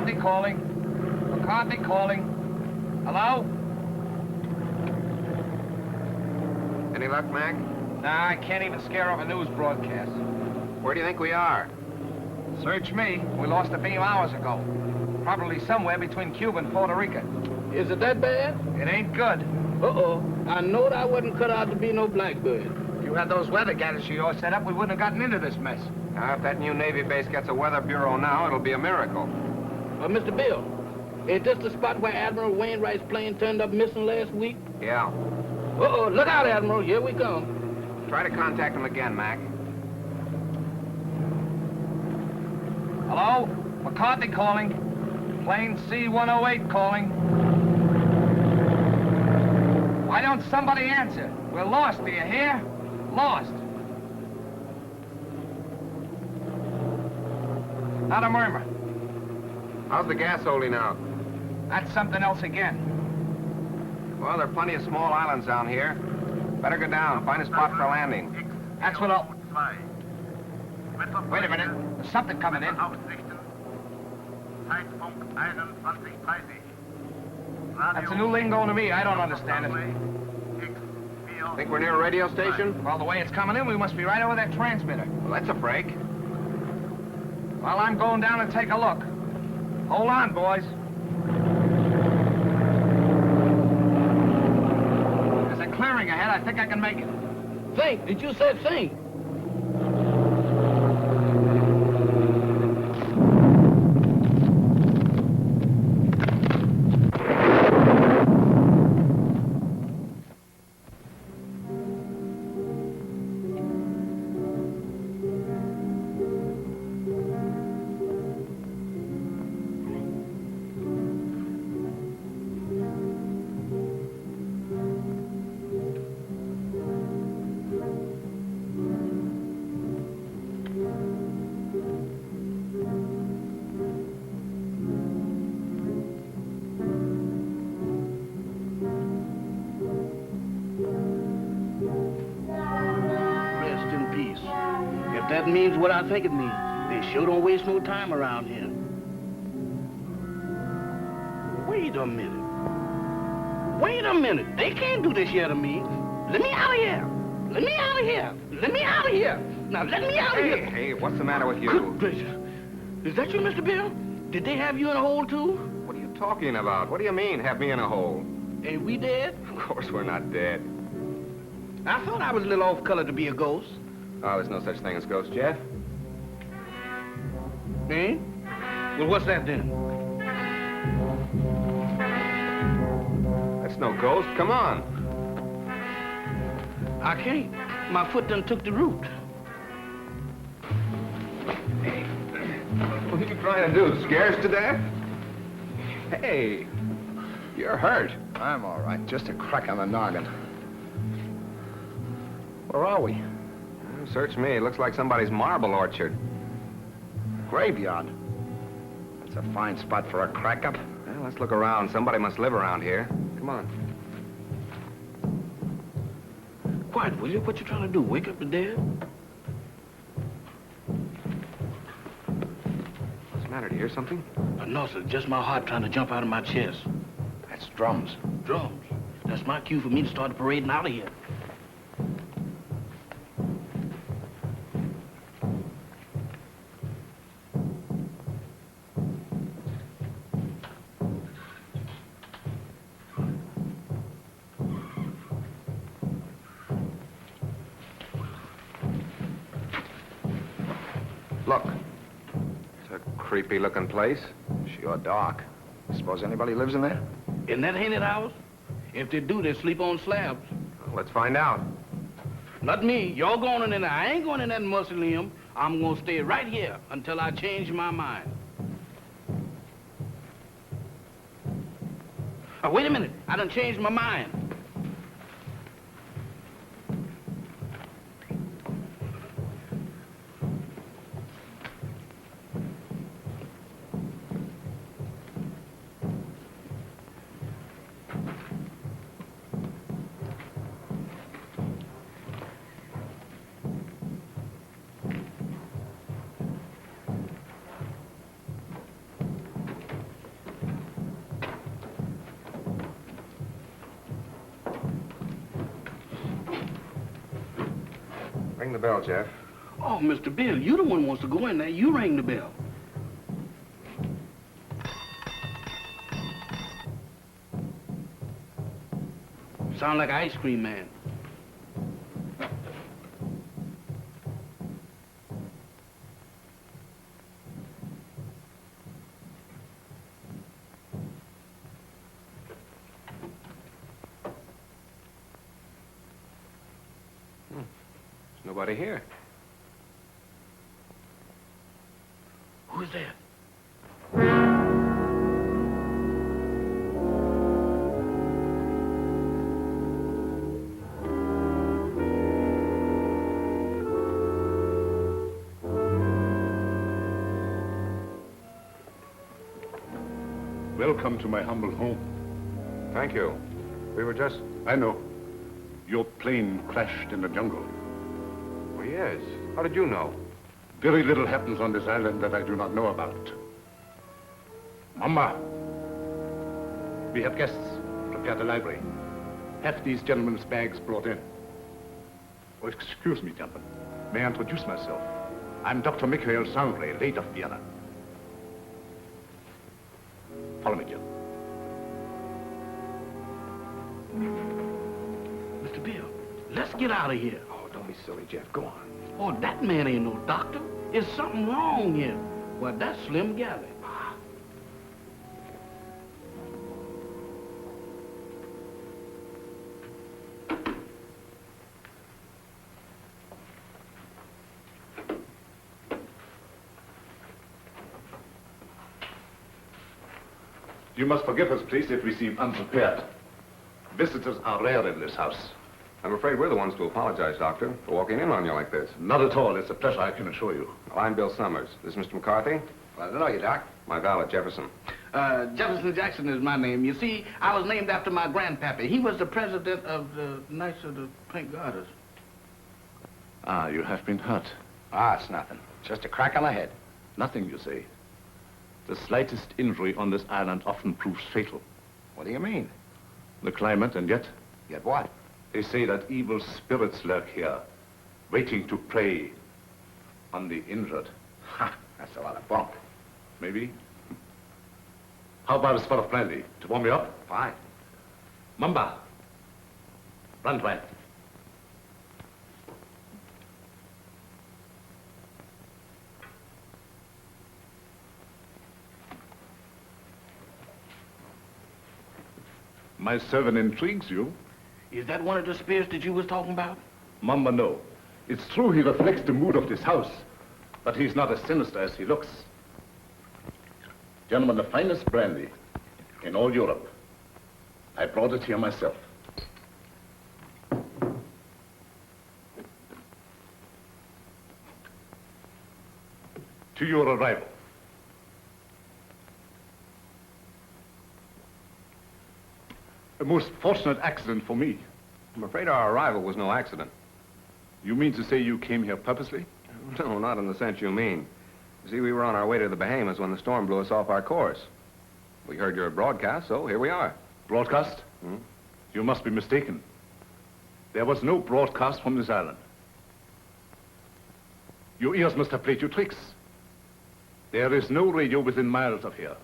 McCarthy calling. McCarthy calling. Hello? Any luck, Mac? Nah, I can't even scare off a news broadcast. Where do you think we are? Search me. We lost a beam hours ago. Probably somewhere between Cuba and Puerto Rico. Is it that bad? It ain't good. Uh-oh. I know I wasn't cut out to be no blackbird. If you had those weather gadgets of yours set up, we wouldn't have gotten into this mess. Now, if that new Navy base gets a weather bureau now, it'll be a miracle. Mr. Bill, is this the spot where Admiral Wainwright's plane turned up missing last week? Yeah. Uh-oh. Look out, Admiral. Here we come. Try to contact him again, Mac. Hello? McCarthy calling. Plane C-108 calling. Why don't somebody answer? We're lost, do you hear? Lost. Not a murmur. How's the gas holding out? That's something else again. Well, there are plenty of small islands down here. Better go down, find a spot for landing. That's what I'll... Wait a minute. There's something coming in. That's a new lingo to me. I don't understand it. Think we're near a radio station? Well, the way it's coming in, we must be right over that transmitter. Well, that's a break. Well, I'm going down and take a look. Hold on, boys. There's a clearing ahead. I think I can make it. Think. Did you say think? That means what I think it means. They sure don't waste no time around here. Wait a minute. Wait a minute. They can't do this here to me. Let me out of here. Let me out of here. Let me out of here. Now let me out of here. Hey, what's the matter with you? Good gracious. Is that you, Mr. Bill? Did they have you in a hole, too? What are you talking about? What do you mean, have me in a hole? Ain't we dead? Of course we're not dead. I thought I was a little off-color to be a ghost. Oh, there's no such thing as ghosts, Jeff. Eh? Well, what's that then? That's no ghost. Come on. I can't. My foot done took the root. Hey, what are you trying to do? Scare us to death? Hey, you're hurt. I'm all right. Just a crack on the noggin. Where are we? Search me. It looks like somebody's marble orchard. Graveyard. That's a fine spot for a crack-up. Well, let's look around. Somebody must live around here. Come on. Quiet, will you? What you trying to do? Wake up the dead? What's the matter? Do you hear something? No, sir. Just my heart trying to jump out of my chest. That's drums. Drums. That's my cue for me to start parading out of here. Look. It's a creepy-looking place. Sure dark. Suppose anybody lives in there? In that haunted house? If they do, they sleep on slabs. Well, let's find out. Not me. Y'all going in there. I ain't going in that mausoleum. I'm gonna stay right here until I change my mind. Oh, wait a minute. I done changed my mind. Ring the bell, Jeff. Oh, Mr. Bill, you the one who wants to go in there. You ring the bell. Sound like an ice cream man. Nobody here. Who's there? Welcome to my humble home. Thank you. We were just... I know. Your plane crashed in the jungle. Oh, yes. How did you know? Very little happens on this island that I do not know about. Mama, we have guests. Prepare the library. Have these gentlemen's bags brought in. Oh, excuse me, gentlemen. May I introduce myself? I'm Dr. Michael Sangre, late of Vienna. Follow me, Jill. Mr. Bill, let's get out of here. Oh, don't be silly, Jeff. Go on. Oh, that man ain't no doctor. There's something wrong here. Well, that's Slim Galley. You must forgive us, please, if we seem unprepared. Visitors are rare in this house. I'm afraid we're the ones to apologize, Doctor, for walking in on you like this. Not at all. It's a pleasure, I can assure you. Well, I'm Bill Summers. This is Mr. McCarthy. Glad to know you, Doc. My valet, Jefferson. Jefferson Jackson is my name. You see, I was named after my grandpappy. He was the president of the Knights of the Pink Garters. Ah, you have been hurt. Ah, it's nothing. Just a crack on the head. Nothing, you say. The slightest injury on this island often proves fatal. What do you mean? The climate, and yet, Yet what? they say that evil spirits lurk here, waiting to prey on the injured. Ha! That's a lot of bunk. Maybe. How about a spot of brandy to warm me up? Fine. Mamba. Brandwein. My servant intrigues you. Is that one of the spirits that you was talking about? Mamba, no. It's true he reflects the mood of this house, but he's not as sinister as he looks. Gentlemen, the finest brandy in all Europe. I brought it here myself. To your arrival. A most fortunate accident for me. I'm afraid our arrival was no accident. You mean to say you came here purposely? No, not in the sense you mean. You see, we were on our way to the Bahamas when the storm blew us off our course. We heard your broadcast, so here we are. Broadcast? Hmm? You must be mistaken. There was no broadcast from this island. Your ears must have played you tricks. There is no radio within miles of here.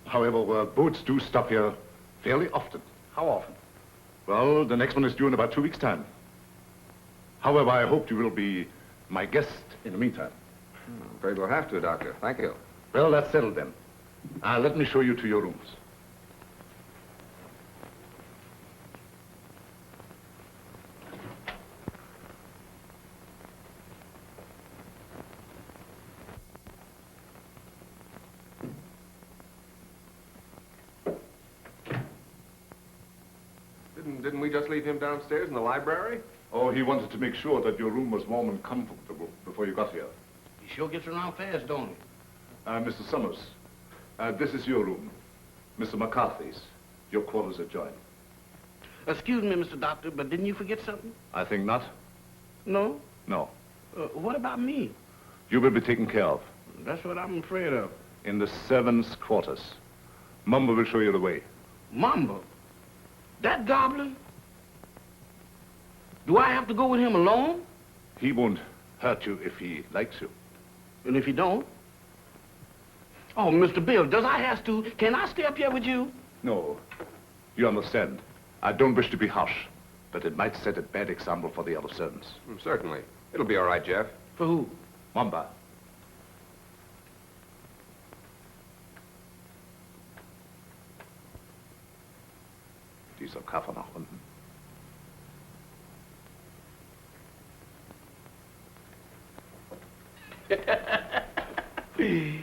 However, boats do stop here fairly often. How often? Well, the next one is due in about 2 weeks' time. However, I hope you will be my guest in the meantime. I'm afraid we'll have to, Doctor. Thank you. Well, that's settled then. Let me show you to your rooms. Didn't we just leave him downstairs in the library? Oh, he wanted to make sure that your room was warm and comfortable before you got here. He sure gets around fast, don't he? Mr. Summers, this is your room. Mr. McCarthy's. Your quarters adjoin. Excuse me, Mr. Doctor, but didn't you forget something? I think not. No? No. What about me? You will be taken care of. That's what I'm afraid of. In the servants' quarters. Mumbo will show you the way. Mamba? That goblin? Do I have to go with him alone? He won't hurt you if he likes you. And if he don't? Oh, Mr. Bill, does I have to? Can I stay up here with you? No. You understand. I don't wish to be harsh, but it might set a bad example for the other servants. Certainly. It'll be all right, Jeff. For who? Mamba. Dieser Koffer nach unten.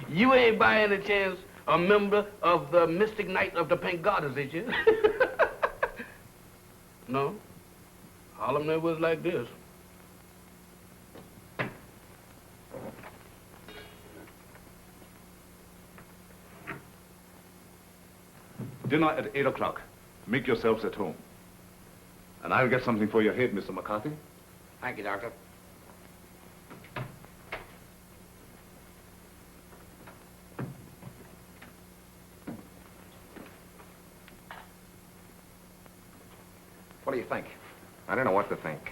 You ain't by any chance a member of the Mystic Knight of the Pink Garters, is you? No? All of them was like this. Dinner at 8 o'clock. Make yourselves at home. And I'll get something for your head, Mr. McCarthy. Thank you, Doctor. What do you think? I don't know what to think.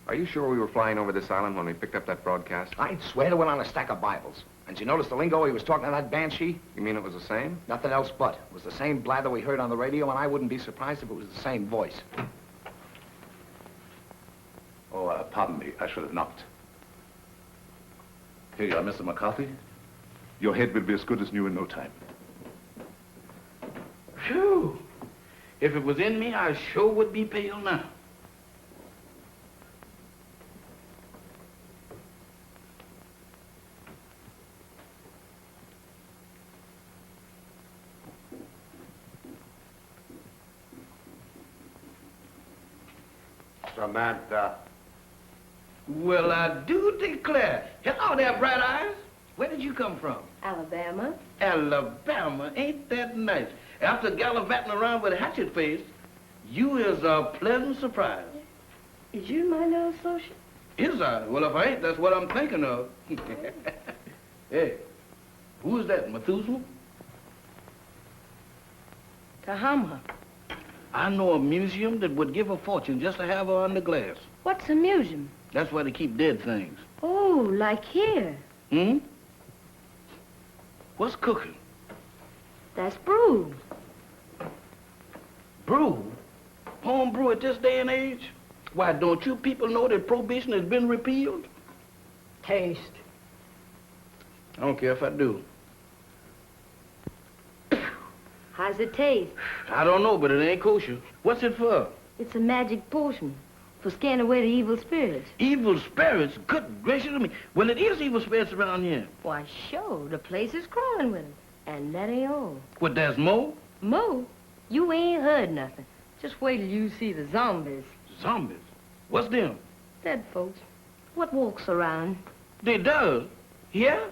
Are you sure we were flying over this island when we picked up that broadcast? I'd swear to it on a stack of Bibles. And you notice the lingo he was talking to that banshee? You mean it was the same? Nothing else but. It was the same blather we heard on the radio, and I wouldn't be surprised if it was the same voice. Oh, pardon me. I should have knocked. Here you are, Mr. McCarthy. Your head will be as good as new in no time. Phew. If it was in me, I sure would be pale now. Samantha. Well, I do declare. Hello there, Bright Eyes. Where did you come from? Alabama. Alabama. Ain't that nice? After gallivanting around with a hatchet face, you is a pleasant surprise. Is you my new associate? Is I? Well, if I ain't, that's what I'm thinking of. Hey, who is that, Methuselah? Kahama. I know a museum that would give a fortune just to have her under glass. What's a museum? That's where they keep dead things. Oh, like here. Hmm? What's cooking? That's brew. Brew? Home brew at this day and age? Why, don't you people know that prohibition has been repealed? Taste. I don't care if I do. How's it taste? I don't know, but it ain't kosher. What's it for? It's a magic potion for scaring away the evil spirits. Evil spirits? Good gracious of me. Well, it is evil spirits around here. Why, sure, the place is crawling with them. And that ain't all. What, there's more? Mo, you ain't heard nothing. Just wait till you see the zombies. Zombies? What's them? Dead folks. What walks around? They does? Here?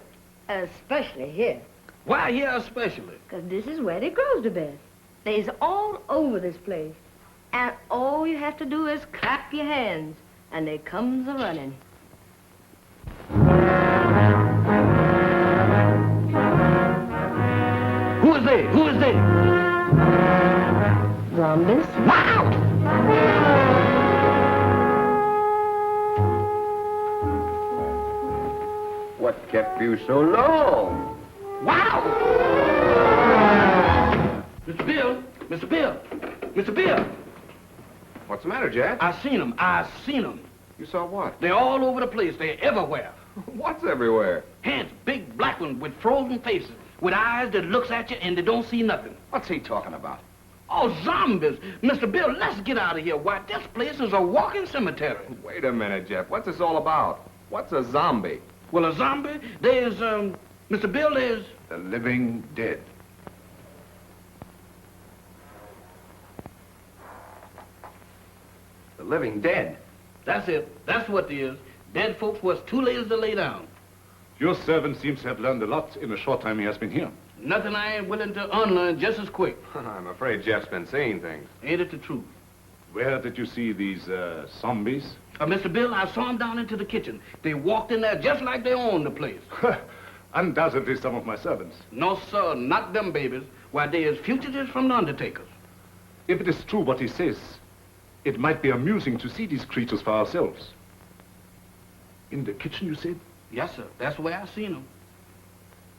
Especially here. Why here especially? 'Cause this is where they grows the best. They's all over this place. And all you have to do is clap your hands, and they comes a-running. Who is they? Who is they? Zombies. Wow! What kept you so long? Wow! Mr. Bill! Mr. Bill! Mr. Bill! What's the matter, Jack? I seen them. I seen them. You saw what? They're all over the place. They're everywhere. What's everywhere? Hands, big black ones with frozen faces, with eyes that looks at you and they don't see nothing. What's he talking about? Oh, zombies! Mr. Bill, let's get out of here. Why, this place is a walking cemetery. Wait a minute, Jeff. What's this all about? What's a zombie? Well, a zombie, there's, Mr. Bill, there's... The living dead. The living dead. That's it. That's what it is. Dead folks was too lazy to lay down. Your servant seems to have learned a lot in the short time he has been here. Nothing I ain't willing to unlearn just as quick. I'm afraid Jeff's been seeing things. Ain't it the truth? Where did you see these, zombies? Mr. Bill, I saw them down into the kitchen. They walked in there just like they owned the place. Undoubtedly some of my servants. No, sir, not them babies. Why, they is fugitives from the undertakers. If it is true what he says, it might be amusing to see these creatures for ourselves. In the kitchen, you said? Yes, sir. That's where I seen him.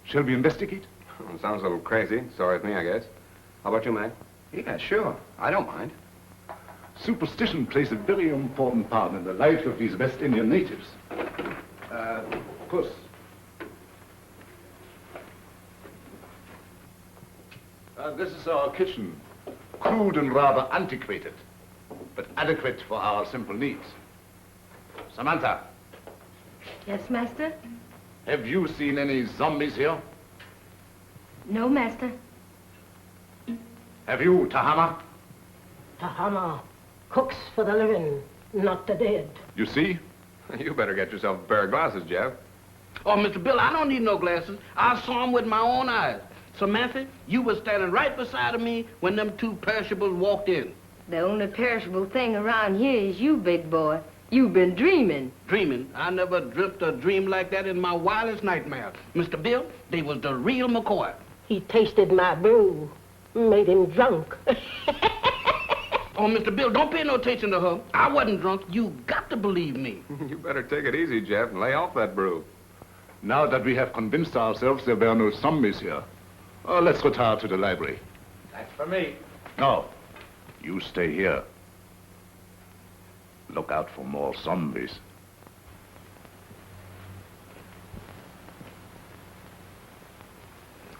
Shall we investigate? Sounds a little crazy. Sorry with me, I guess. How about you, Mac? Yeah, sure. I don't mind. Superstition plays a very important part in the life of these West Indian natives. Of course. This is our kitchen. Crude and rather antiquated, but adequate for our simple needs. Samantha, Yes, master? have you seen any zombies here? No, master. Have you, Tahama? Tahama cooks for the living, not the dead. You see? You better get yourself a pair of glasses, Jeff. Oh, Mr. Bill, I don't need no glasses. I saw him with my own eyes. Samantha, you was standing right beside of me when them two perishables walked in. The only perishable thing around here is you, big boy. You've been dreaming. Dreaming? I never dreamt a dream like that in my wildest nightmare. Mr. Bill, they was the real McCoy. He tasted my brew, made him drunk. Oh, Mr. Bill, don't pay no attention to her. I wasn't drunk. You got to believe me. You better take it easy, Jeff, and lay off that brew. Now that we have convinced ourselves there were no zombies here, let's retire to the library. That's for me. No, you stay here. Look out for more zombies.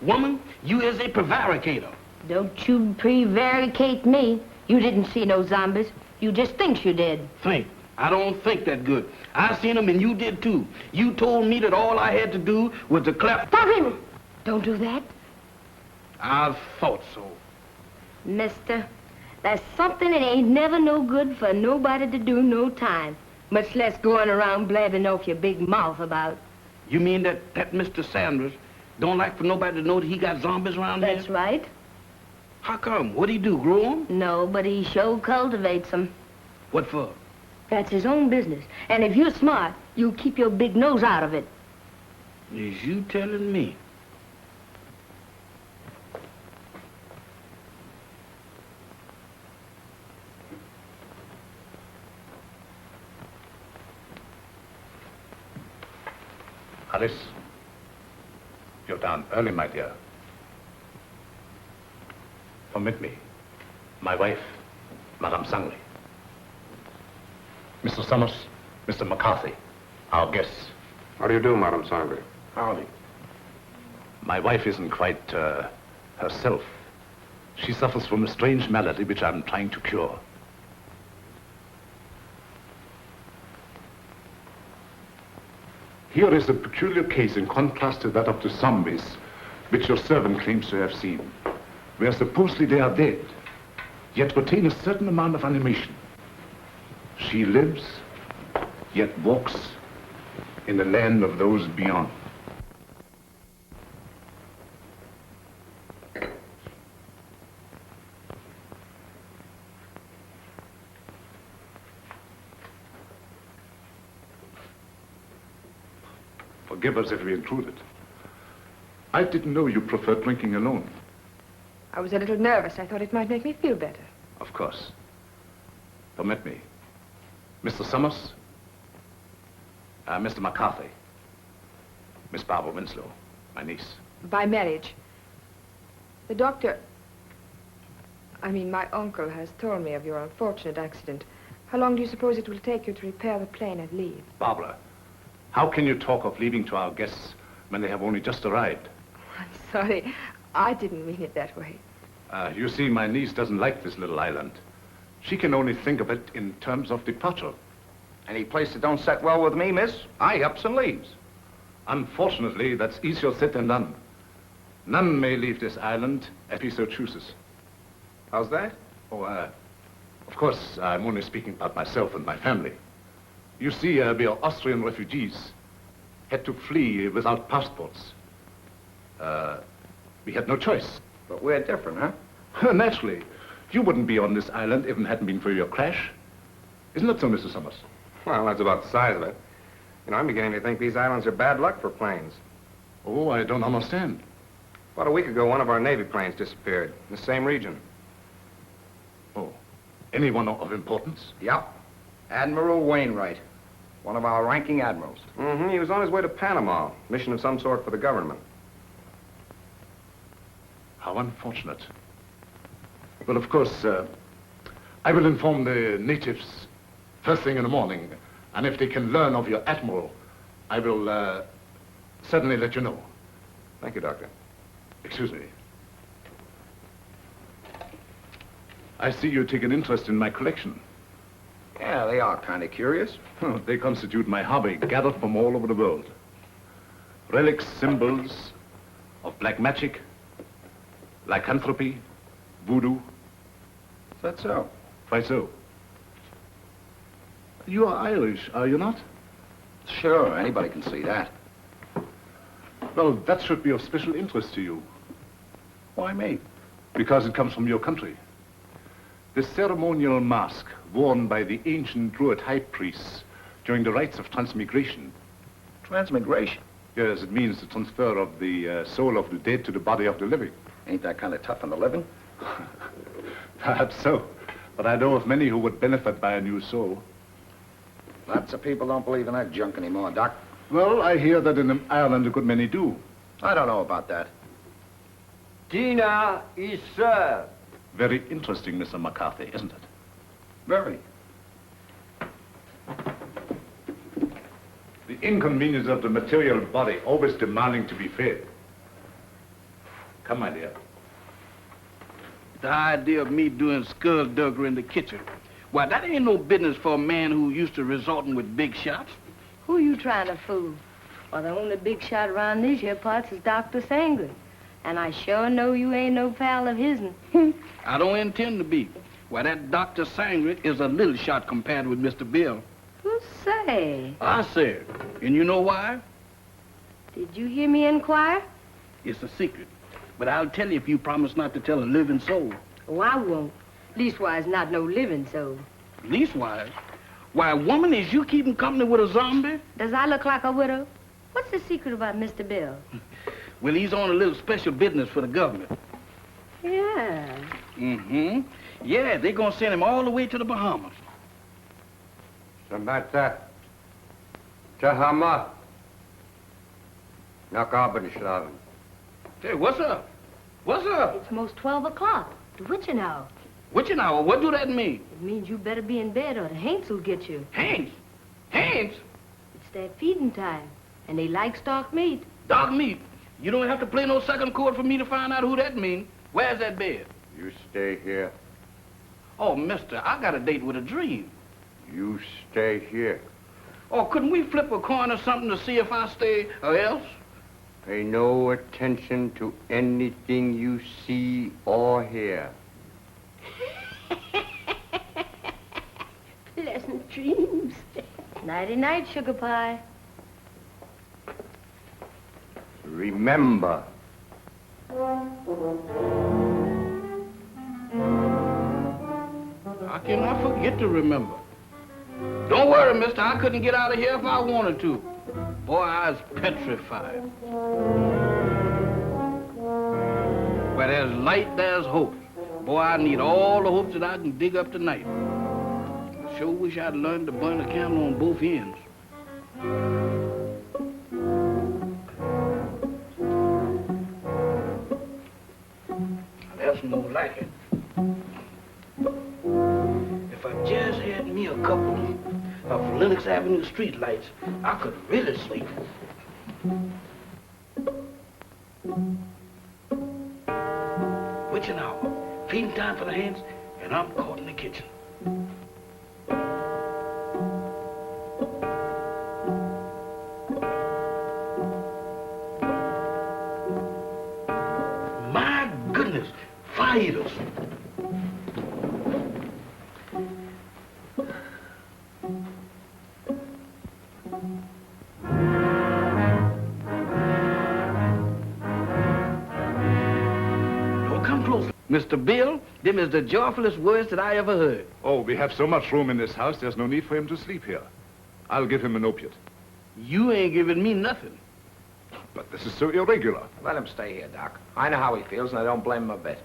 Woman, you is a prevaricator. Don't you prevaricate me. You didn't see no zombies. You just think you did. Think. I don't think that good. I seen them and you did too. You told me that all I had to do was to clap. Stop him! Don't do that. I thought so. Mister, there's something that ain't never no good for nobody to do no time. Much less going around blabbing off your big mouth about. You mean that Mr. Sanders don't like for nobody to know that he got zombies around here? That's right. How come? What'd he do, grow them? No, but he sure cultivates them. What for? That's his own business. And if you're smart, you'll keep your big nose out of it. Is you telling me? Alice, you're down early, my dear. Permit me. My wife, Madame Sangley. Mr. Summers, Mr. McCarthy, our guests. How do you do, Madame Sangley? Howdy. My wife isn't quite herself. She suffers from a strange malady which I'm trying to cure. Here is a peculiar case in contrast to that of the zombies, which your servant claims to have seen, where supposedly they are dead, yet retain a certain amount of animation. She lives, yet walks in the land of those beyond. Forgive us if we intruded. I didn't know you preferred drinking alone. I was a little nervous. I thought it might make me feel better. Of course. Permit me. Mr. Summers, Mr. McCarthy, Miss Barbara Winslow, my niece. By marriage. The doctor... my uncle has told me of your unfortunate accident. How long do you suppose it will take you to repair the plane and leave? Barbara, how can you talk of leaving to our guests when they have only just arrived? I'm sorry. I didn't mean it that way. You see, my niece doesn't like this little island. She can only think of it in terms of departure. Any place that don't set well with me, miss, I ups and leaves. Unfortunately, that's easier said than done. None may leave this island if he so chooses. How's that? Oh, of course, I'm only speaking about myself and my family. You see, we are Austrian refugees, had to flee without passports. We had no choice. But we're different, huh? Naturally. You wouldn't be on this island if it hadn't been for your crash. Isn't that so, Mr. Summers? Well, that's about the size of it. I'm beginning to think these islands are bad luck for planes. Oh, I don't understand. About a week ago, one of our Navy planes disappeared in the same region. Oh, anyone of importance? Yep. Admiral Wainwright. One of our ranking admirals. Mm-hmm. He was on his way to Panama. Mission of some sort for the government. How unfortunate. Well, of course, I will inform the natives first thing in the morning. And if they can learn of your admiral, I will certainly let you know. Thank you, Doctor. Excuse me. I see you take an interest in my collection. Yeah, they are kind of curious. They constitute my hobby, gathered from all over the world. Relics, symbols of black magic, lycanthropy, voodoo. Is that so? Quite so. You are Irish, are you not? Sure, anybody can see that. Well, that should be of special interest to you. Why me? Because it comes from your country. The ceremonial mask worn by the ancient Druid high priests during the rites of transmigration. Transmigration? Yes, it means the transfer of the soul of the dead to the body of the living. Ain't that kind of tough on the living? Perhaps so. But I know of many who would benefit by a new soul. Lots of people don't believe in that junk anymore, Doc. Well, I hear that in Ireland a good many do. I don't know about that. Dinner is served. Very interesting, Mr. McCarthy, isn't it? Very. The inconvenience of the material body always demanding to be fed. Come, my dear. The idea of me doing skullduggery in the kitchen. Why, that ain't no business for a man who used to resorting with big shots. Who you trying to fool? Well, the only big shot around these here parts is Dr. Sangley. And I sure know you ain't no pal of his'n. I don't intend to be. Why, that Dr. Sangley is a little shot compared with Mr. Bill. Who say? I said. And you know why? Did you hear me inquire? It's a secret. But I'll tell you if you promise not to tell a living soul. Oh, I won't. Leastwise, not no living soul. Leastwise? Why, woman, is you keeping company with a zombie? Does I look like a widow? What's the secret about Mr. Bill? Well, he's on a little special business for the government. Yeah. Mm-hmm. Yeah, they're gonna send him all the way to the Bahamas. Samantha. Tahama. Nakabanishlavin. Hey, what's up? What's up? It's most 12 o'clock. The witching hour. Witching hour? What do that mean? It means you better be in bed or the Haints will get you. Haints? Haints? It's their feeding time, and they like stock meat. Dog meat? You don't have to play no second chord for me to find out who that means. Where's that bed? You stay here. Oh, mister, I got a date with a dream. You stay here. Oh, couldn't we flip a coin or something to see if I stay or else? Pay no attention to anything you see or hear. Pleasant dreams. Nighty-night, sugar pie. Remember. How can I forget to remember? Don't worry, mister. I couldn't get out of here if I wanted to. Boy, I was petrified. Where there's light, there's hope. Boy, I need all the hopes that I can dig up tonight. I sure wish I'd learned to burn a candle on both ends. That's more like it. If I just had me a couple of Lenox Avenue streetlights, I could really sleep. Witching hour, feeding time for the hands, and I'm caught in the kitchen. My goodness, fire eaters. Mr. Bill, them is the joyfulest words that I ever heard. Oh, we have so much room in this house, there's no need for him to sleep here. I'll give him an opiate. You ain't giving me nothing. But this is so irregular. Let him stay here, Doc. I know how he feels, and I don't blame him a bit.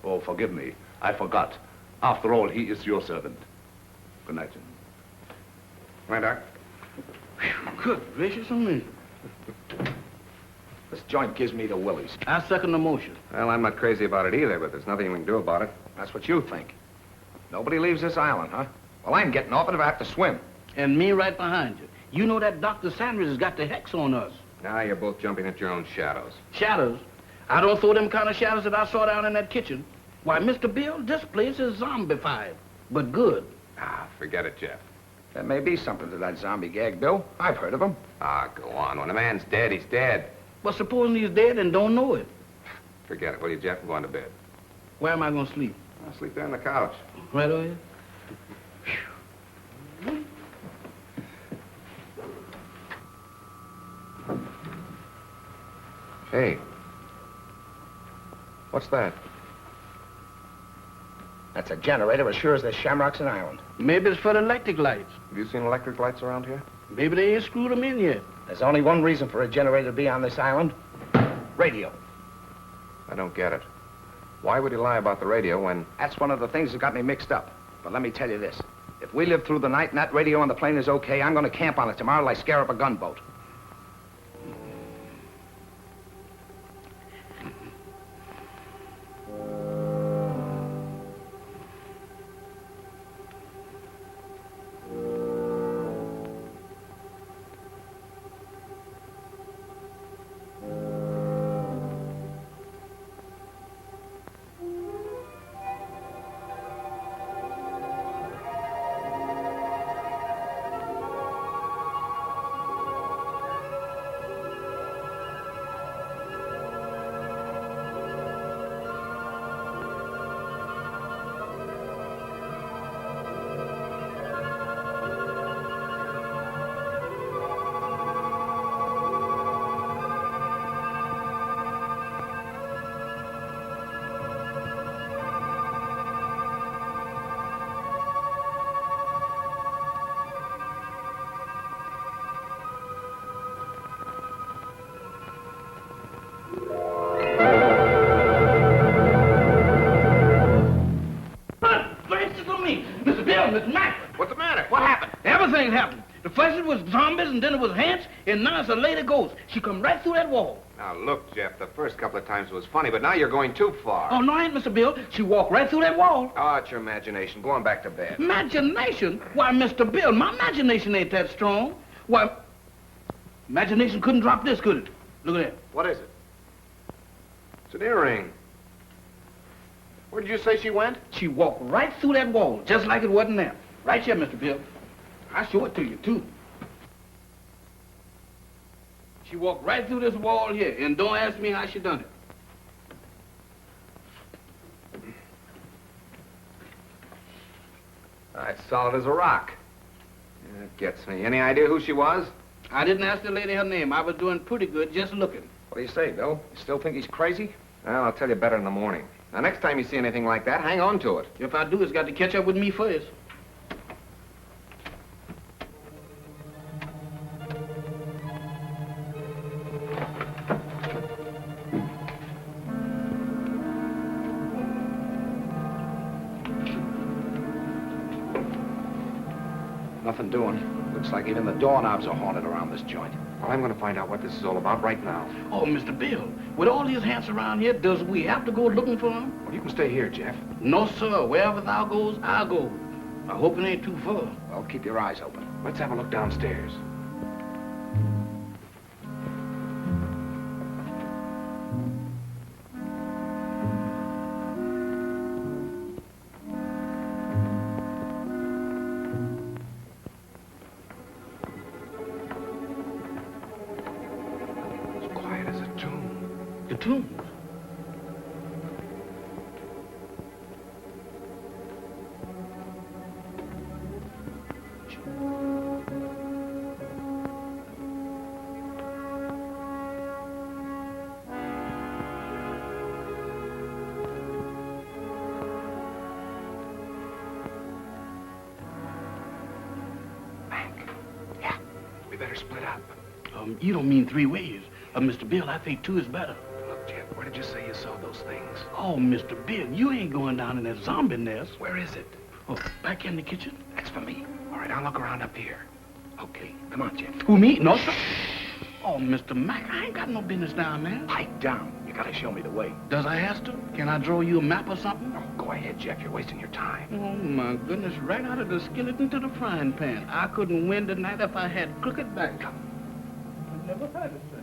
Oh, forgive me. I forgot. After all, he is your servant. Good night. Right, Doc. Good gracious on me. This joint gives me the willies. I second the motion. Well, I'm not crazy about it either, but there's nothing we can do about it. That's what you think. Nobody leaves this island, huh? Well, I'm getting off it if I have to swim. And me right behind you. You know that Dr. Sanders has got the hex on us. Now you're both jumping at your own shadows. Shadows? I don't throw them kind of shadows that I saw down in that kitchen. Why, Mr. Bill, this place is zombified, but good. Ah, forget it, Jeff. There may be something to that zombie gag, Bill. I've heard of them. Ah, go on. When a man's dead, he's dead. But supposing he's dead and don't know it. Forget it, will you, Jeff? I'm going to bed. Where am I going to sleep? I'll sleep there on the couch. Right over here? Hey. What's that? That's a generator as sure as there's shamrocks in Ireland. Maybe it's for the electric lights. Have you seen electric lights around here? Maybe they ain't screwed them in yet. There's only one reason for a generator to be on this island. Radio. I don't get it. Why would he lie about the radio when... That's one of the things that got me mixed up. But let me tell you this. If we live through the night and that radio on the plane is okay, I'm going to camp on it tomorrow like scare up a gunboat. What's the matter? What happened? Everything happened. The first it was zombies, and then it was ants, and now it's a lady ghost. She come right through that wall. Now, look, Jeff, the first couple of times was funny, but now you're going too far. Oh, no, I ain't, Mr. Bill. She walked right through that wall. Oh, it's your imagination. Go on back to bed. Imagination? Why, Mr. Bill, my imagination ain't that strong. Why, imagination couldn't drop this, could it? Look at that. What is it? It's an earring. Where did you say she went? She walked right through that wall, just like it wasn't there. Right here, Mr. Bill. I'll show it to you, too. She walked right through this wall here, and don't ask me how she done it. It's solid as a rock. Yeah, it gets me. Any idea who she was? I didn't ask the lady her name. I was doing pretty good just looking. What do you say, Bill? You still think he's crazy? Well, I'll tell you better in the morning. Now, next time you see anything like that, hang on to it. If I do, it's got to catch up with me first. Nothing doing. Looks like even the doorknobs are haunted around this joint. Well, I'm going to find out what this is all about right now. Oh, Mr. Bill, with all these ants around here, does we have to go looking for them? Well, you can stay here, Jeff. No, sir. Wherever thou goes, I'll go. I hope it ain't too far. Well, keep your eyes open. Let's have a look downstairs. The tombs. Yeah, we better split up. You don't mean 3 ways. Mr. Bill, I think 2 is better. Look, Jeff, where did you say you saw those things? Oh, Mr. Bill, you ain't going down in that zombie nest. Where is it? Oh, back in the kitchen? That's for me. All right, I'll look around up here. Okay, come on, Jeff. Who, me? No, sir. Oh, Mr. Mack, I ain't got no business down there. Pipe down. You gotta show me the way. Does I have to? Can I draw you a map or something? Oh, go ahead, Jeff. You're wasting your time. Oh, my goodness, right out of the skillet into the frying pan. I couldn't win tonight if I had crooked back. I never had it, sir.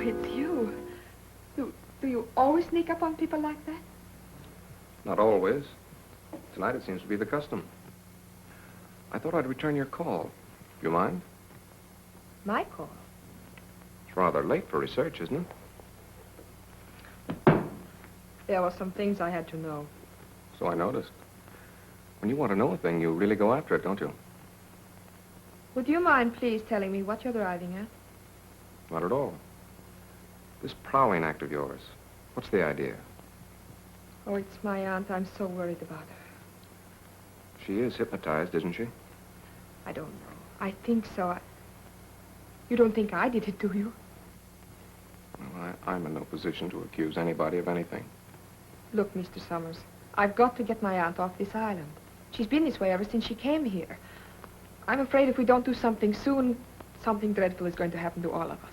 It's you. Do you always sneak up on people like that? Not always. Tonight it seems to be the custom. I thought I'd return your call. Do you mind? My call? It's rather late for research, isn't it? There were some things I had to know. So I noticed. When you want to know a thing, you really go after it, don't you? Would you mind please telling me what you're driving at? Not at all. This prowling act of yours, what's the idea? Oh, it's my aunt. I'm so worried about her. She is hypnotized, isn't she? I don't know. I think so. You don't think I did it, do you? Well, I'm in no position to accuse anybody of anything. Look, Mr. Summers, I've got to get my aunt off this island. She's been this way ever since she came here. I'm afraid if we don't do something soon, something dreadful is going to happen to all of us.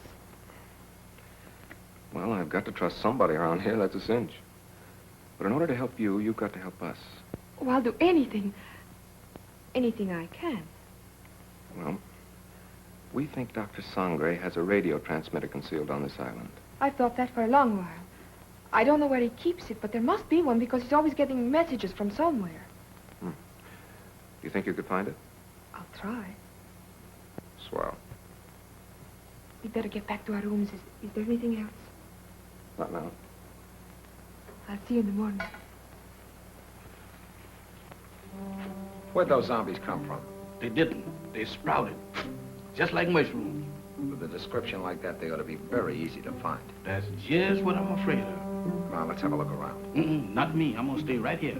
Well, I've got to trust somebody around here, that's a cinch. But in order to help you, you've got to help us. Oh, I'll do anything. Anything I can. Well, we think Dr. Sangre has a radio transmitter concealed on this island. I've thought that for a long while. I don't know where he keeps it, but there must be one because he's always getting messages from somewhere. Do you think you could find it? I'll try. Swell. We'd better get back to our rooms. Is there anything else? Not now. I'll see you in the morning. Where'd those zombies come from? They didn't. They sprouted. Just like mushrooms. With a description like that, they ought to be very easy to find. That's just what I'm afraid of. Now, let's have a look around. Not me. I'm gonna stay right here.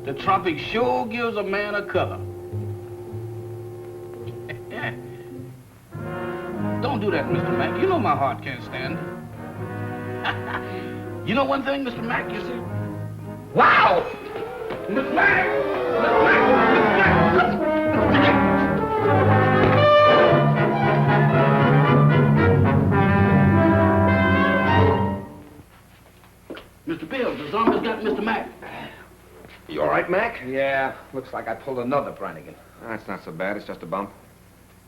The tropic sure gives a man a color. Don't do that, Mr. Mack. You know my heart can't stand it. You know one thing, Mr. Mack, you see? Wow! Mr. Mack! Mr. Mack! Mr. Bill, the zombies got Mr. Mack. You all right, Mac? Yeah, looks like I pulled another Brannigan. That's not so bad. It's just a bump.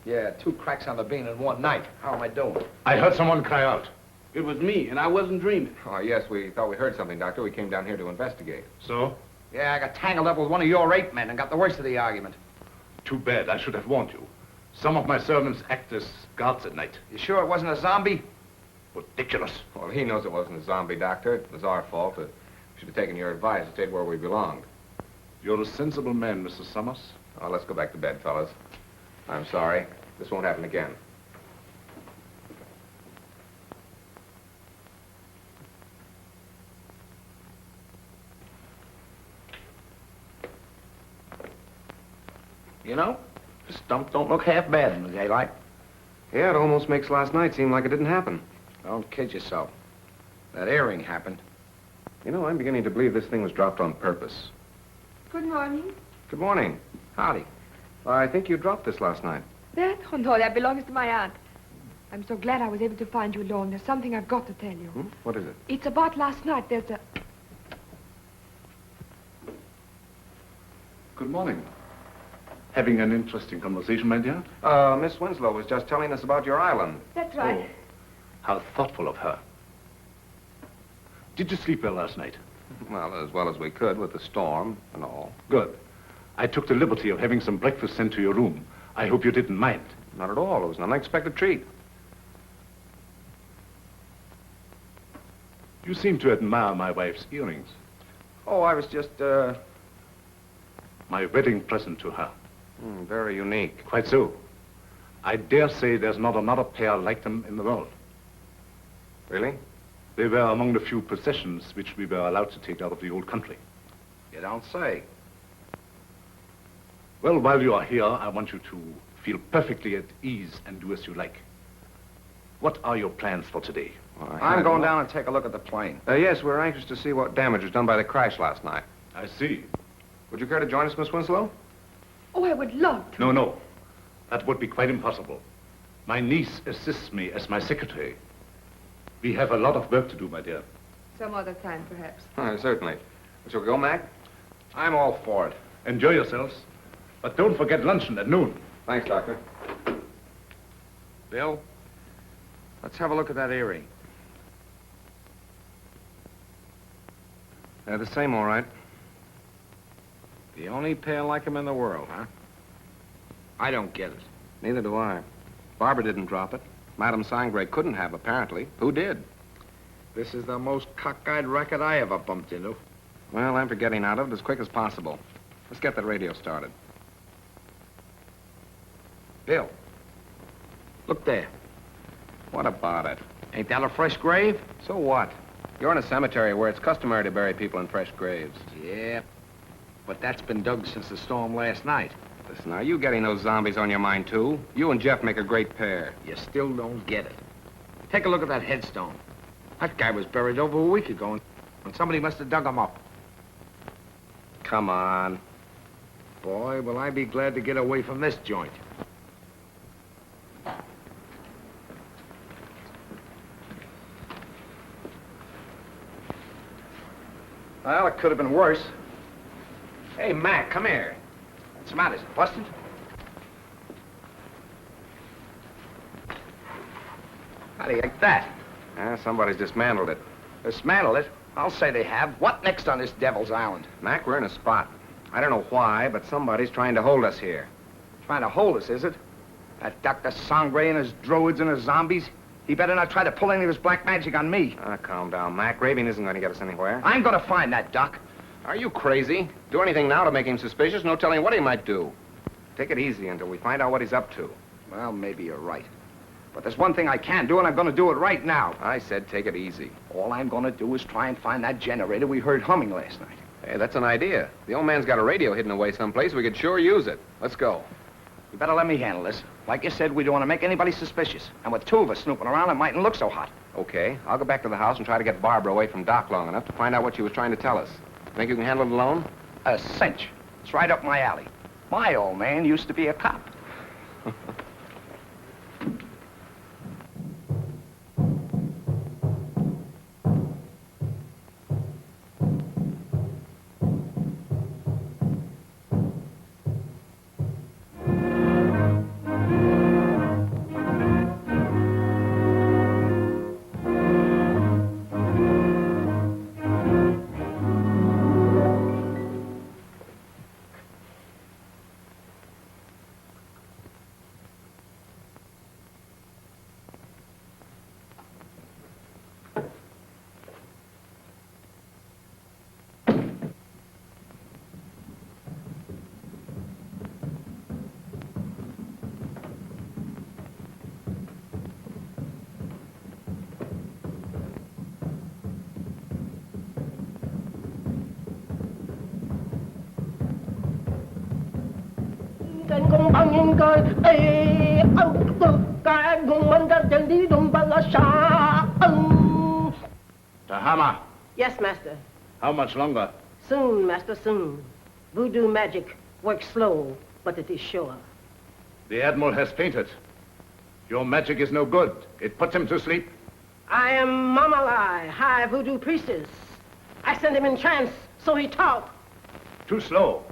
Yeah, 2 cracks on the bean in one night. How am I doing? I heard someone cry out. It was me, and I wasn't dreaming. Oh, yes, we thought we heard something, Doctor. We came down here to investigate. So? Yeah, I got tangled up with one of your 8 men and got the worst of the argument. Too bad. I should have warned you. Some of my servants act as guards at night. You sure it wasn't a zombie? Ridiculous. Well, he knows it wasn't a zombie, Doctor. It was our fault. We should have taken your advice and stayed where we belonged. You're a sensible man, Mr. Summers. Oh, let's go back to bed, fellas. I'm sorry. This won't happen again. You know, this dump don't look half bad in the daylight. Yeah, it almost makes last night seem like it didn't happen. Don't kid yourself. That earring happened. You know, I'm beginning to believe this thing was dropped on purpose. Good morning. Good morning. Howdy. I think you dropped this last night. That? Oh, no, that belongs to my aunt. I'm so glad I was able to find you alone. There's something I've got to tell you. What is it? It's about last night. There's a... Good morning. Having an interesting conversation, my dear? Miss Winslow was just telling us about your island. That's right. Oh, how thoughtful of her. Did you sleep well last night? Well as we could with the storm and all. Good. I took the liberty of having some breakfast sent to your room. I hope you didn't mind. Not at all. It was an unexpected treat. You seem to admire my wife's earrings. Oh, I was just, My wedding present to her. very unique. Quite so. I dare say there's not another pair like them in the world. Really? They were among the few possessions which we were allowed to take out of the old country. You don't say. Well, while you are here, I want you to feel perfectly at ease and do as you like. What are your plans for today? I'm going down and take a look at the plane. Yes, we're anxious to see what damage was done by the crash last night. I see. Would you care to join us, Miss Winslow? Oh, I would love to. No. That would be quite impossible. My niece assists me as my secretary. We have a lot of work to do, my dear. Some other time, perhaps. Certainly. Shall we go, Mac? I'm all for it. Enjoy yourselves. But don't forget luncheon at noon. Thanks, Doctor. Bill, let's have a look at that earring. The same, all right. The only pair like him in the world, huh? I don't get it. Neither do I. Barbara didn't drop it. Madame Sangre couldn't have, apparently. Who did? This is the most cockeyed racket I ever bumped into. Well, I'm for getting out of it as quick as possible. Let's get that radio started. Bill, look there. What about it? Ain't that a fresh grave? So what? You're in a cemetery where it's customary to bury people in fresh graves. Yeah, but that's been dug since the storm last night. Listen, are you getting those zombies on your mind, too? You and Jeff make a great pair. You still don't get it. Take a look at that headstone. That guy was buried over a week ago, and somebody must have dug him up. Come on. Boy, will I be glad to get away from this joint. Well, it could have been worse. Hey, Mac, come here. What's the matter? Is it busted? How do you like that? Somebody's dismantled it. Dismantled it? I'll say they have. What next on this Devil's Island? Mac, we're in a spot. I don't know why, but somebody's trying to hold us here. Trying to hold us, is it? That Dr. Sangre and his druids and his zombies? He better not try to pull any of his black magic on me. Calm down, Mac. Raving isn't going to get us anywhere. I'm going to find that Doc. Are you crazy? Do anything now to make him suspicious, no telling what he might do. Take it easy until we find out what he's up to. Well, maybe you're right. But there's one thing I can do, and I'm going to do it right now. I said take it easy. All I'm going to do is try and find that generator we heard humming last night. Hey, that's an idea. The old man's got a radio hidden away someplace. We could sure use it. Let's go. You better let me handle this. Like you said, we don't want to make anybody suspicious. And with two of us snooping around, it mightn't look so hot. Okay. I'll go back to the house and try to get Barbara away from Doc long enough to find out what she was trying to tell us. Think you can handle it alone? A cinch. It's right up my alley. My old man used to be a cop. Trên con bao nhiêu coi, ê, cái con mình đã chân đi đông bao la xa. The hammer. Yes, master. How much longer? Soon, master, soon. Voodoo magic works slow, but it is sure. The Admiral has fainted. Your magic is no good. It puts him to sleep. I am Mamalai, high voodoo priestess. I send him in trance, so he talk. Too slow.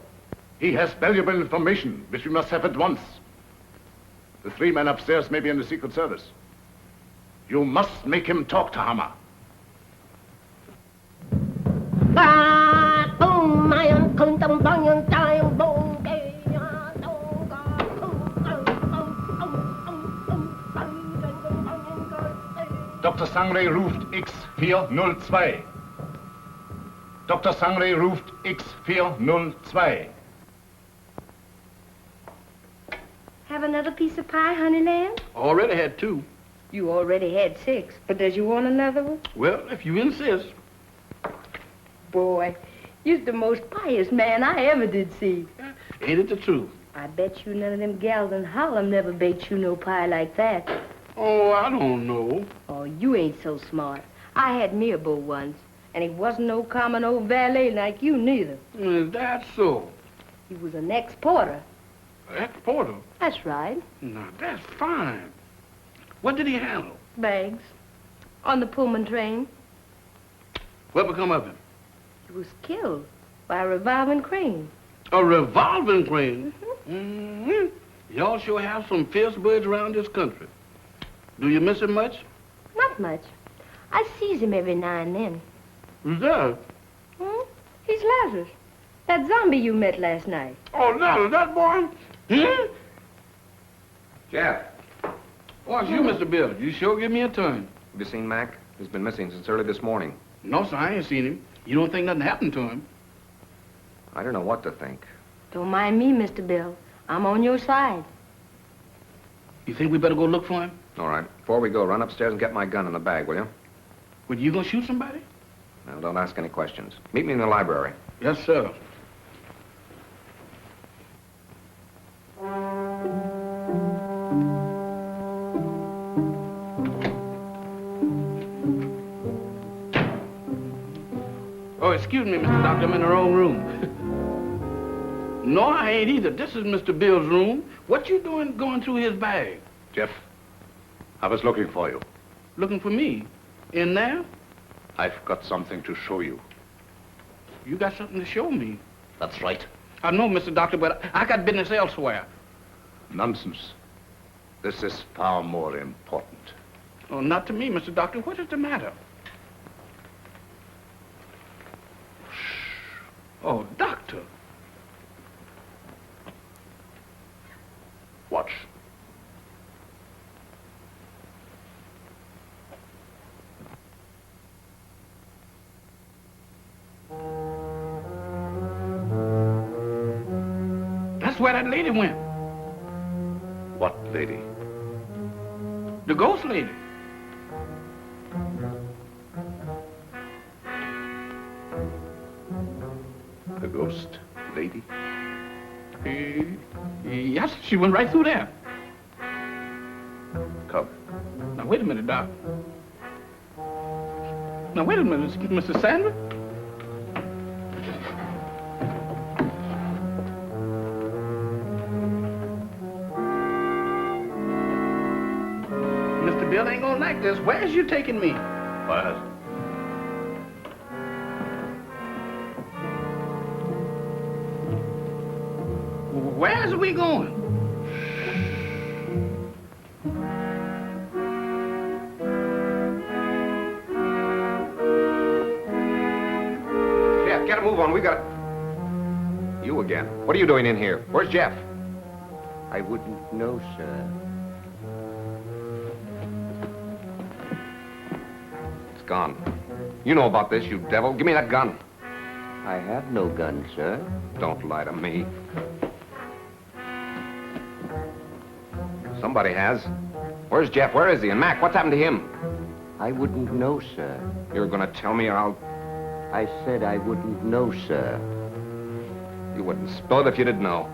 He has valuable information, which we must have at once. The 3 men upstairs may be in the Secret Service. You must make him talk to Hammer. Dr. Sangre ruft X402. Dr. Sangre ruft X402. Have another piece of pie, honey lamb? Already had 2. You already had 6, but does you want another one? Well, if you insist. Boy, you're the most pious man I ever did see. Ain't it the truth? I bet you none of them gals in Harlem never baked you no pie like that. Oh, I don't know. Oh, you ain't so smart. I had me a beau once, and he wasn't no common old valet like you neither. Is that so? He was an ex-porter. Ex-porter? That's right. Now, that's fine. What did he handle? Bags. On the Pullman train. What become of him? He was killed by a revolving crane. A revolving crane? Mm-hmm. Y'all sure have some fierce birds around this country. Do you miss him much? Not much. I sees him every now and then. Who's that? He's Lazarus. That zombie you met last night. Oh, Lazarus, that boy? Jeff, Oh, it's you, Mr. Bill. You sure give me a turn. have you seen Mac? He's been missing since early this morning. No, sir, I ain't seen him. You don't think nothing happened to him? I don't know what to think. Don't mind me, Mr. Bill. I'm on your side. You think we better go look for him? All right. Before we go, run upstairs and get my gun in the bag, will you? Well, you gonna shoot somebody? Now, don't ask any questions. Meet me in the library. Yes, sir. Oh, excuse me, Mr. Doctor, I'm in the wrong room. No, I ain't either. This is Mr. Bill's room. What you doing going through his bag? Jeff, I was looking for you. Looking for me? In there? I've got something to show you. You got something to show me. That's right. I know, Mr. Doctor, but I got business elsewhere. Nonsense. This is far more important. Oh, not to me, Mr. Doctor. What is the matter? Oh, Doctor. Watch. That's where that lady went. What lady? The ghost lady. The ghost lady? Yes, she went right through there. Come. Now, wait a minute, Doc. Now, wait a minute, Mr. Sandra. Mr. Bill ain't gonna like this. Where's you taking me? What? Where's we going? Jeff, get a move on. We got... You again. What are you doing in here? Where's Jeff? I wouldn't know, sir. It's gone. You know about this, you devil. Give me that gun. I have no gun, sir. Don't lie to me. Somebody has. Where's Jeff? Where is he? And Mac, what's happened to him? I wouldn't know, sir. You're gonna tell me or I'll... I said I wouldn't know, sir. You wouldn't spill it if you didn't know.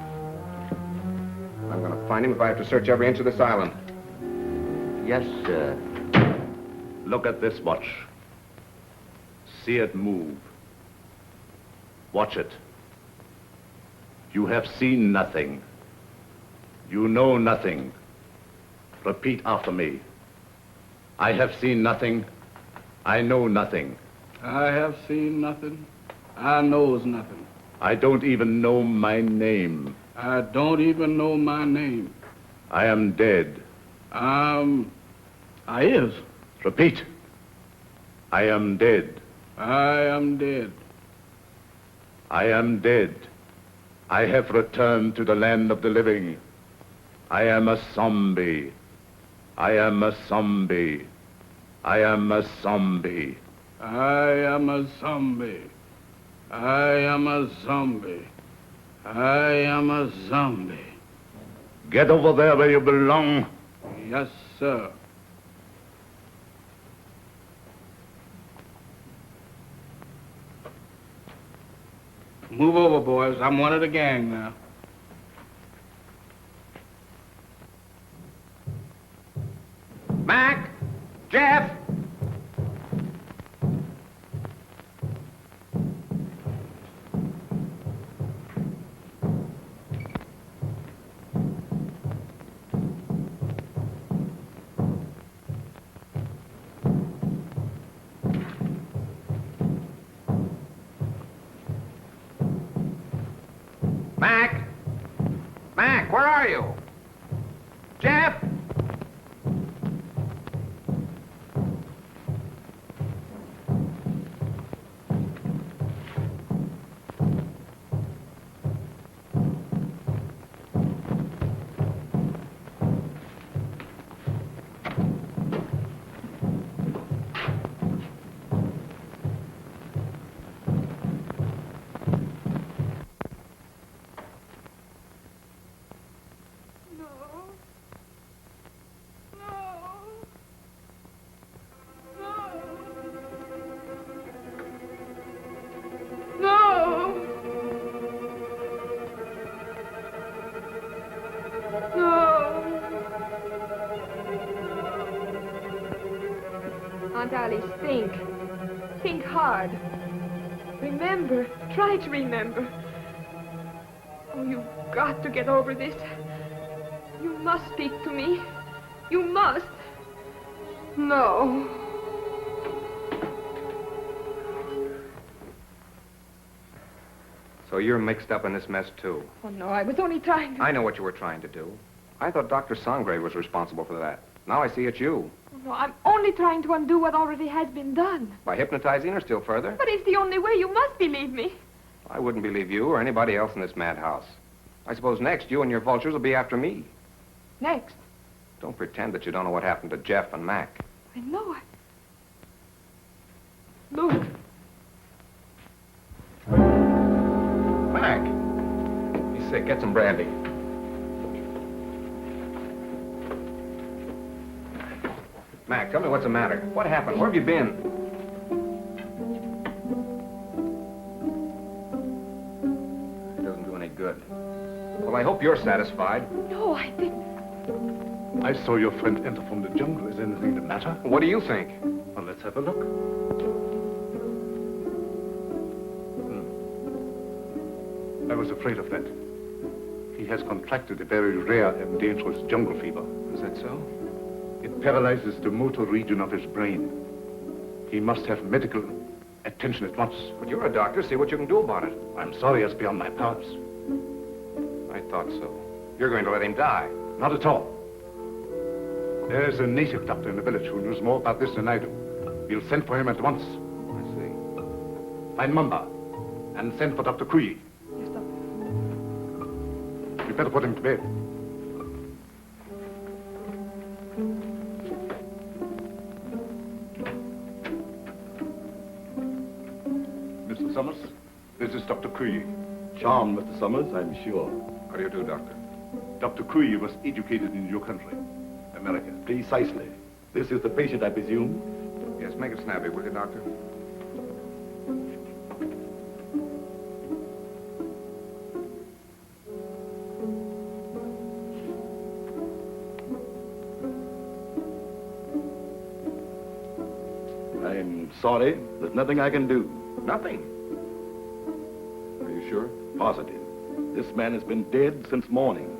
find him if I have to search every inch of this island. Yes, sir. Look at this watch. See it move. Watch it. You have seen nothing. You know nothing. Repeat after me. I have seen nothing. I know nothing. I have seen nothing. I knows nothing. I don't even know my name. I don't even know my name. I am dead. I is. Repeat. I am dead. I am dead. I am dead. I have returned to the land of the living. I am a zombie. I am a zombie. I am a zombie. I am a zombie. I am a zombie. I am a zombie. Get over there where you belong. Yes, sir. Move over, boys. I'm one of the gang now. Mac! Jeff! Mac! Mac, where are you? Jeff! Aunt Alice, think. Think hard. Remember. Try to remember. Oh, you've got to get over this. You must speak to me. You must. No. So you're mixed up in this mess, too. Oh, no, I was only trying to... I know what you were trying to do. I thought Dr. Sangre was responsible for that. Now I see it's you. Oh, no, I'm only trying to undo what already has been done. By hypnotizing her still further? But it's the only way. You must believe me. I wouldn't believe you or anybody else in this madhouse. I suppose next you and your vultures will be after me. Next. Don't pretend that you don't know what happened to Jeff and Mac. I know it. Look. Mac! He's sick. Get some brandy. Mac, tell me what's the matter. What happened? Where have you been? It doesn't do any good. Well, I hope you're satisfied. No, I didn't. I saw your friend enter from the jungle. Is anything the matter? What do you think? Well, let's have a look. I was afraid of that. He has contracted a very rare and dangerous jungle fever. Is that so? It paralyzes the motor region of his brain. He must have medical attention at once. But you're a doctor. See what you can do about it. I'm sorry, it's beyond my powers. I thought so. You're going to let him die. Not at all. There's a native doctor in the village who knows more about this than I do. We'll send for him at once. I see. Find Mamba and send for Dr. Kuyi. Yes, Doctor. You better put him to bed. Mr. Summers, this is Dr. Kuyi. Charmed, Mr. Summers, I'm sure. How do you do, Doctor? Dr. Kuyi was educated in your country, America. Precisely. This is the patient, I presume? Yes, make it snappy, will you, Doctor? I'm sorry. There's nothing I can do. Nothing. Are you sure? Positive. This man has been dead since morning.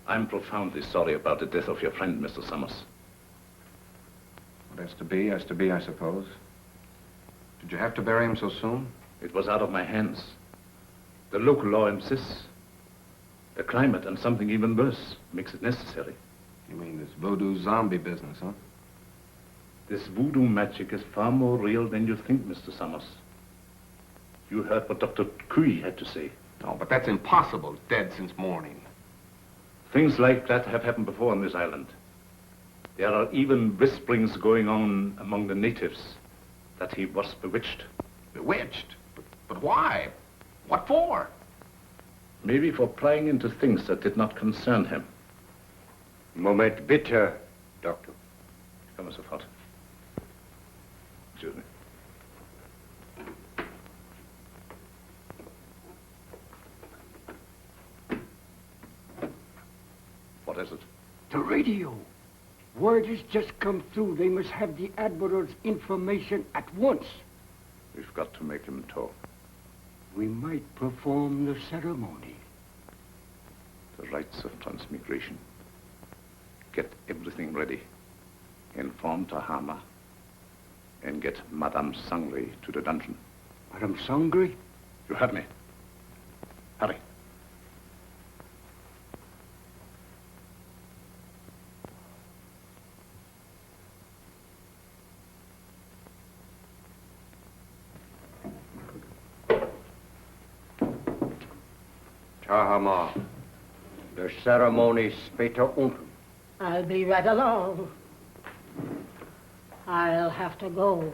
I'm profoundly sorry about the death of your friend, Mr. Summers. Well, that's to be, I suppose. Did you have to bury him so soon? It was out of my hands. The local law insists. The climate and something even worse makes it necessary. You mean this voodoo zombie business, huh? This voodoo magic is far more real than you think, Mr. Summers. You heard what Dr. Cui had to say. No, but that's impossible. Dead since morning. Things like that have happened before on this island. There are even whisperings going on among the natives that he was bewitched. Bewitched? But why? What for? Maybe for prying into things that did not concern him. Moment bitte, Doctor. Come sofort. Excuse me. What is it? The radio. Word has just come through. They must have the Admiral's information at once. We've got to make him talk. We might perform the ceremony. The rites of transmigration. Get everything ready. Inform Tahama. And get Madame Sangre to the dungeon. Madame Sangre? You heard me. Hurry. Tahama, the ceremony später unten. I'll be right along. I'll have to go.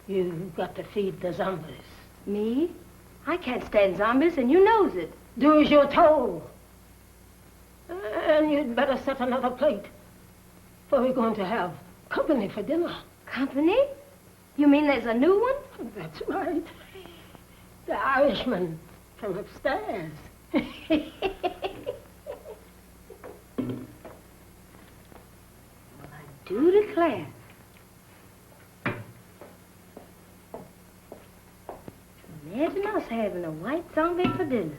You've got to feed the zombies. Me? I can't stand zombies, and you knows it. Do as you're told. And you'd better set another plate. For we're going to have company for dinner. Company? You mean there's a new one? That's right. The Irishman from upstairs. Well, I do declare. Imagine us having a white zombie for dinner.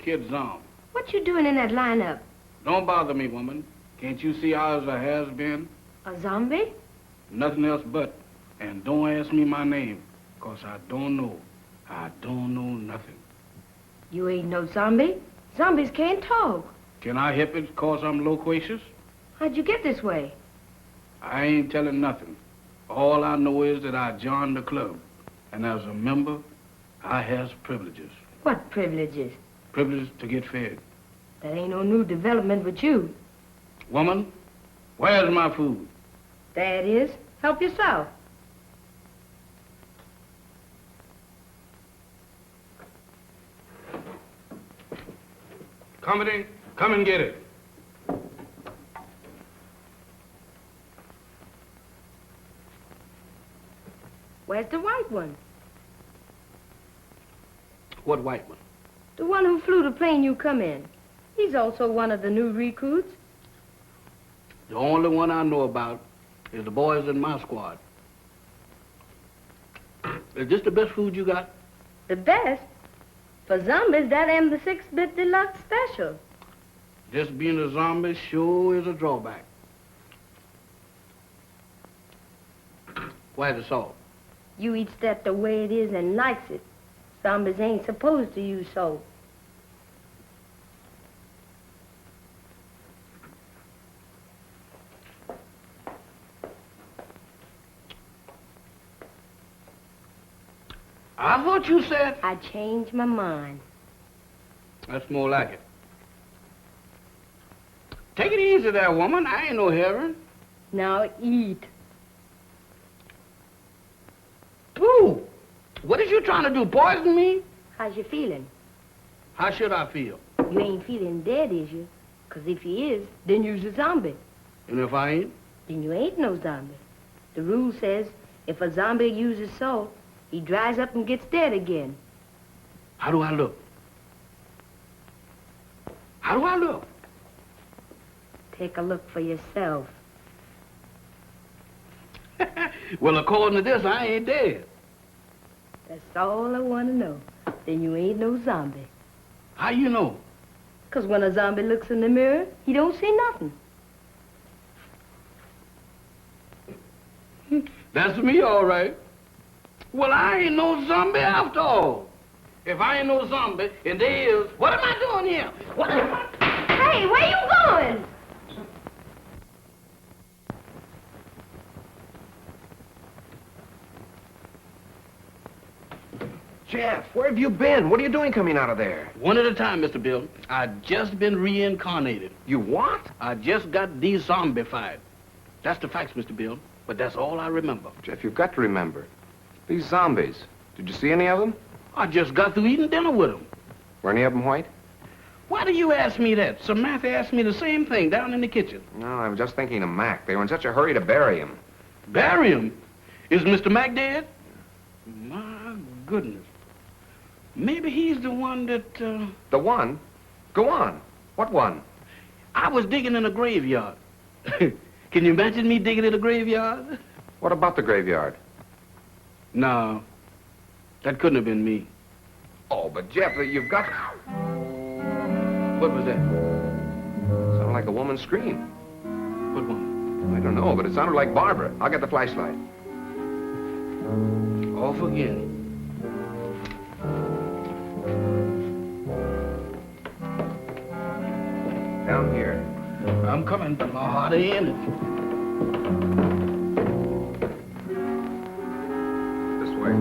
Kid Zom. What you doing in that lineup? Don't bother me, woman. Can't you see ours a has-been? A zombie? Nothing else but. And don't ask me my name, 'cause I don't know. I don't know nothing. You ain't no zombie. Zombies can't talk. Can I help it 'cause I'm loquacious? How'd you get this way? I ain't telling nothing. All I know is that I joined the club. And as a member, I has privileges. What privileges? Privileges to get fed. That ain't no new development with you. Woman, where's my food? There it is. Help yourself. Company, come and get it. Where's the white one? What white one? The one who flew the plane you come in. He's also one of the new recruits. The only one I know about is the boys in my squad. Is this the best food you got? The best? For zombies, that am the 6-bit deluxe special. Just being a zombie sure is a drawback. Where's the salt? You eats that the way it is and likes it. Zombies ain't supposed to use salt. I thought you said... I changed my mind. That's more like it. Take it easy there, woman. I ain't no heron. Now eat. Pooh! What is you trying to do, poison me? How's you feeling? How should I feel? You ain't feeling dead, is you? 'Cause if you is, then you's a zombie. And if I ain't? Then you ain't no zombie. The rule says if a zombie uses salt, he dries up and gets dead again. How do I look? How do I look? Take a look for yourself. Well, according to this, I ain't dead. That's all I want to know. Then you ain't no zombie. How you know? 'Cause when a zombie looks in the mirror, he don't see nothing. That's me, all right. Well, I ain't no zombie after all. If I ain't no zombie, and there is, what am I doing here? What am I... Hey, where you going? Jeff, where have you been? What are you doing coming out of there? One at a time, Mr. Bill. I just been reincarnated. You what? I just got de-zombified. That's the facts, Mr. Bill. But that's all I remember. Jeff, you've got to remember. These zombies. Did you see any of them? I just got through eating dinner with them. Were any of them white? Why do you ask me that? Samantha asked me the same thing down in the kitchen. No, I was just thinking of Mac. They were in such a hurry to bury him. Bury him? Is Mr. Mac dead? My goodness. Maybe he's the one that, The one? Go on. What one? I was digging in a graveyard. Can you imagine me digging in a graveyard? What about the graveyard? No. That couldn't have been me. Oh, but Jeff, you've got... What was that? Sounded like a woman's scream. What one? I don't know, but it sounded like Barbara. I'll get the flashlight. Off again. Down here. I'm coming, but my heart ain't in it. This way.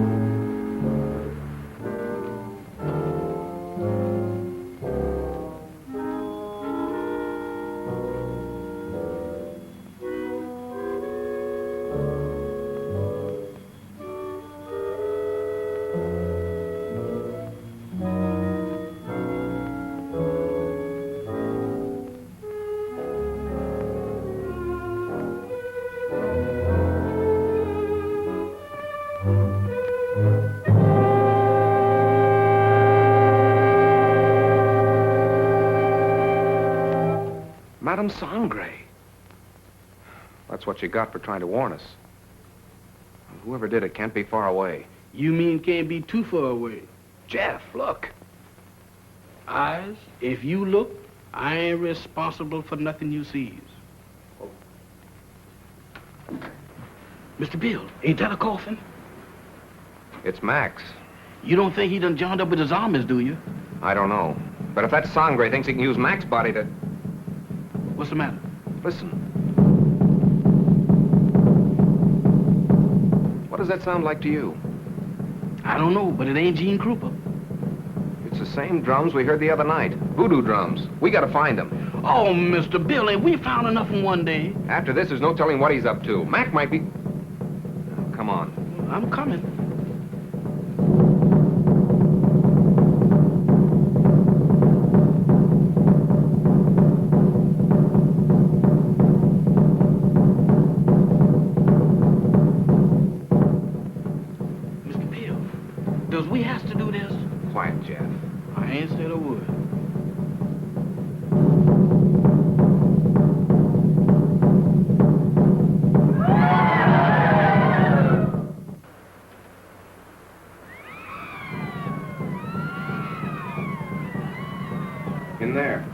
Madame Sangre. That's what you got for trying to warn us. Whoever did it can't be far away. You mean can't be too far away? Jeff, look. Eyes, if you look, I ain't responsible for nothing you sees. Mr. Bill, ain't that a coffin? It's Max. You don't think he done joined up with the zombies, do you? I don't know. But if that Sangre thinks he can use Max's body to... What's the matter? Listen. What does that sound like to you? I don't know, but it ain't Gene Krupa. It's the same drums we heard the other night. Voodoo drums. We gotta find them. Oh, Mr. Bill, ain't we found enough in one day? After this, there's no telling what he's up to. Mac might be... Come on. I'm coming. Mr. Bill, does we have to do this? Quiet, Jeff. I ain't said a word. In there.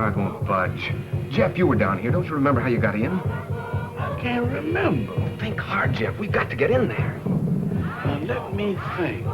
Oh, it won't budge. Jeff, you were down here. Don't you remember how you got in? I can't remember. Think hard, Jeff. We've got to get in there. Now, let me think.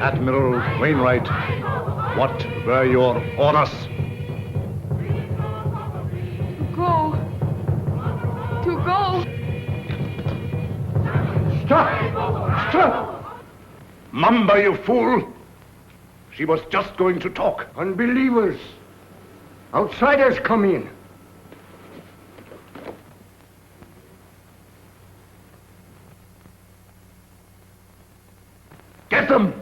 Admiral Wainwright, what were your orders? To go. Stop! Stop! Mamba, you fool! She was just going to talk. Unbelievers. Outsiders come in. Get them!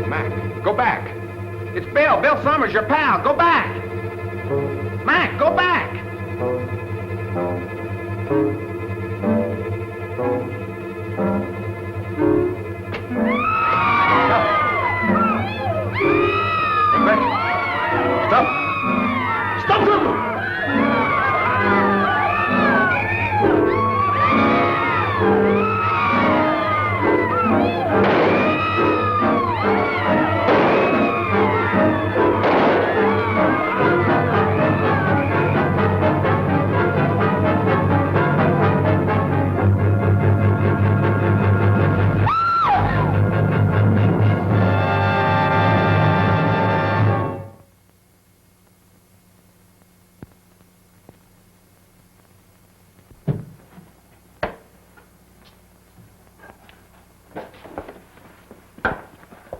Mac, go back. It's Bill. Bill Summers, your pal. Go back. Mac, go back. Stop! Stop them!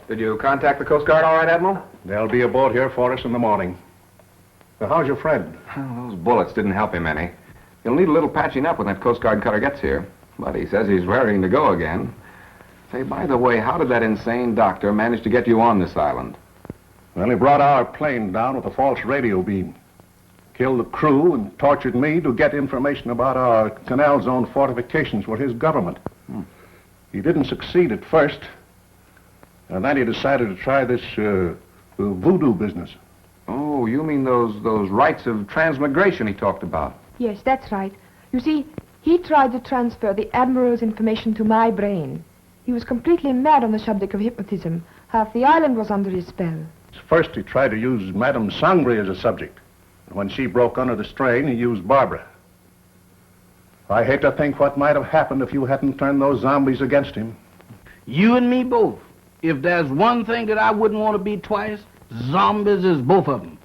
Did you contact the Coast Guard all right, Admiral? They'll be aboard here for us in the morning. So how's your friend? Well, those bullets didn't help him any. He'll need a little patching up when that Coast Guard cutter gets here. But he says he's raring to go again. Say, by the way, how did that insane doctor manage to get you on this island? Well, he brought our plane down with a false radio beam. Killed the crew and tortured me to get information about our canal zone fortifications for his government. He didn't succeed at first. And then he decided to try this voodoo business. Oh, you mean those rites of transmigration he talked about? Yes, that's right. You see, he tried to transfer the Admiral's information to my brain. He was completely mad on the subject of hypnotism. Half the island was under his spell. First, he tried to use Madame Sangre as a subject. And when she broke under the strain, he used Barbara. I hate to think what might have happened if you hadn't turned those zombies against him. You and me both. If there's one thing that I wouldn't want to be twice, zombies is both of them.